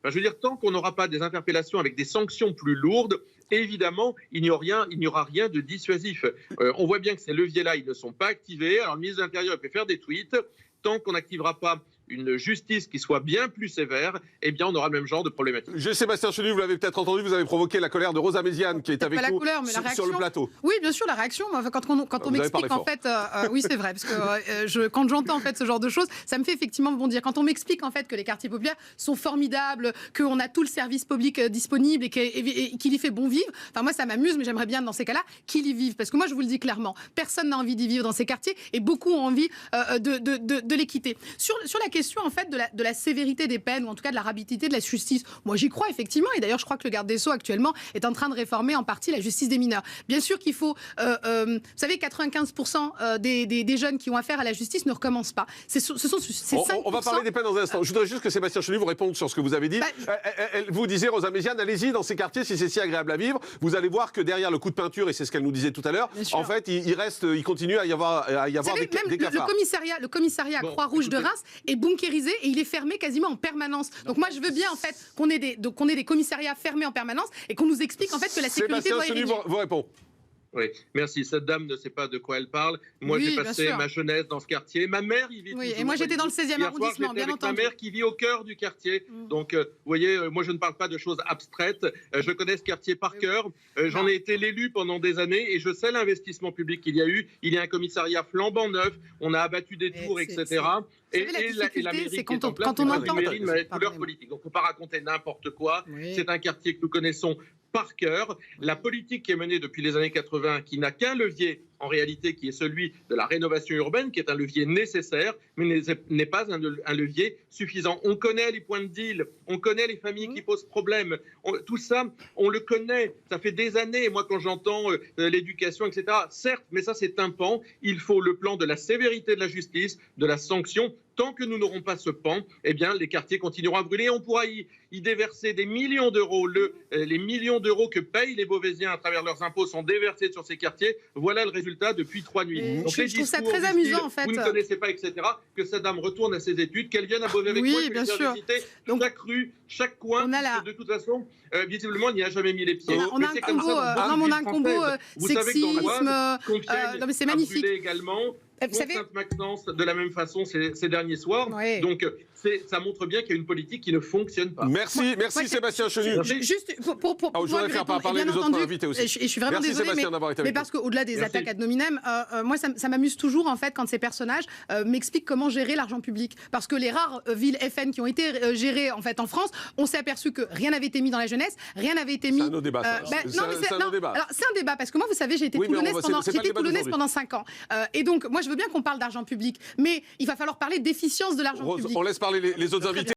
Enfin, je veux dire, tant qu'on n'aura pas des interpellations avec des sanctions plus lourdes, évidemment, il n'y aura rien de dissuasif. On voit bien que ces leviers-là, ils ne sont pas activés. Alors, le ministre de l'Intérieur peut faire des tweets. Tant qu'on n'activera pas une justice qui soit bien plus sévère, eh bien, on aura le même genre de problématique. Sébastien Chenu, vous l'avez peut-être entendu, vous avez provoqué la colère de Rosa Méziane, qui est avec nous sur le plateau. Oui, bien sûr, la réaction. Quand on m'explique, en fait, oui, c'est vrai, parce que quand j'entends en fait ce genre de choses, ça me fait effectivement bondir. Quand on m'explique en fait que les quartiers populaires sont formidables, qu'on a tout le service public disponible et qu'il y fait bon vivre, enfin moi ça m'amuse, mais j'aimerais bien dans ces cas-là qu'il y vive, parce que moi je vous le dis clairement, personne n'a envie d'y vivre dans ces quartiers et beaucoup ont envie de les quitter. Sur la question en fait de la sévérité des peines, ou en tout cas de la rapidité de la justice, moi j'y crois effectivement, et d'ailleurs je crois que le garde des Sceaux actuellement est en train de réformer en partie la justice des mineurs. Bien sûr qu'il faut, vous savez, 95% des jeunes qui ont affaire à la justice ne recommencent pas. On va parler des peines dans un instant. Je voudrais juste que Sébastien Chenu vous réponde sur ce que vous avez dit. Vous disiez, Rosa Méziane, allez-y dans ces quartiers si c'est si agréable à vivre. Vous allez voir que derrière le coup de peinture, et c'est ce qu'elle nous disait tout à l'heure, en fait, il continue à y avoir des cafards. Le commissariat Croix-Rouge de Reims est bunkérisé et il est fermé quasiment en permanence. Donc moi je veux bien en fait qu'on ait des commissariats fermés en permanence et qu'on nous explique en fait que la sécurité doit y régner. Sébastien Chenu vous répond. Oui, merci. Cette dame ne sait pas de quoi elle parle. Moi, j'ai passé ma jeunesse dans ce quartier. Ma mère y vit. Oui, et moi, j'étais dans le 16e arrondissement, bien entendu. Ma mère qui vit au cœur du quartier. Donc, vous voyez, moi, je ne parle pas de choses abstraites. Je connais ce quartier par cœur. J'en ai été l'élu pendant des années et je sais l'investissement public qu'il y a eu. Il y a un commissariat flambant neuf. On a abattu des tours, etc. Et la mairie qui est en place, c'est une mairie de couleur politique. Donc, il ne faut pas raconter n'importe quoi. C'est un quartier que nous connaissons par cœur. La politique qui est menée depuis les années 80, qui n'a qu'un levier en réalité, qui est celui de la rénovation urbaine, qui est un levier nécessaire, mais n'est pas un levier suffisant. On connaît les points de deal, on connaît les familles qui posent problème. Tout ça, on le connaît. Ça fait des années, moi, quand j'entends l'éducation, etc. Certes, mais ça, c'est un pan. Il faut le plan de la sévérité de la justice, de la sanction. Tant que nous n'aurons pas ce pan, eh bien, les quartiers continueront à brûler. On pourra y déverser des millions d'euros. Les millions d'euros que payent les Beauvaisiens à travers leurs impôts sont déversés sur ces quartiers. Voilà le résultat depuis 3 nuits. Donc, je trouve ça très amusant, en fait. Vous ne connaissez pas, etc. Que cette dame retourne à ses études, qu'elle vienne à Beauvais avec moi, bien sûr. Donc, chaque rue, chaque coin. De toute façon, visiblement, il n'y a jamais mis les pieds. On a un combo sexisme. Non, mais c'est magnifique. Également. Sainte-Maxence de la même façon ces derniers soirs. Donc ça montre bien qu'il y a une politique qui ne fonctionne pas. Merci Sébastien Chenu. Juste pour je voudrais faire parler les autres invités aussi. Je suis vraiment désolée, mais parce qu'au-delà des attaques ad hominem, moi ça m'amuse toujours en fait quand ces personnages m'expliquent comment gérer l'argent public. Parce que les rares villes FN qui ont été gérées en fait en France, on s'est aperçu que rien n'avait été mis dans la jeunesse, rien n'avait été mis. C'est un autre débat. C'est un débat. Alors c'est un débat parce que moi vous savez j'ai été toulonnaise pendant 5 ans. Et donc moi je veux bien qu'on parle d'argent public, mais il va falloir parler d'efficience de l'argent public. On laisse parler les autres invités.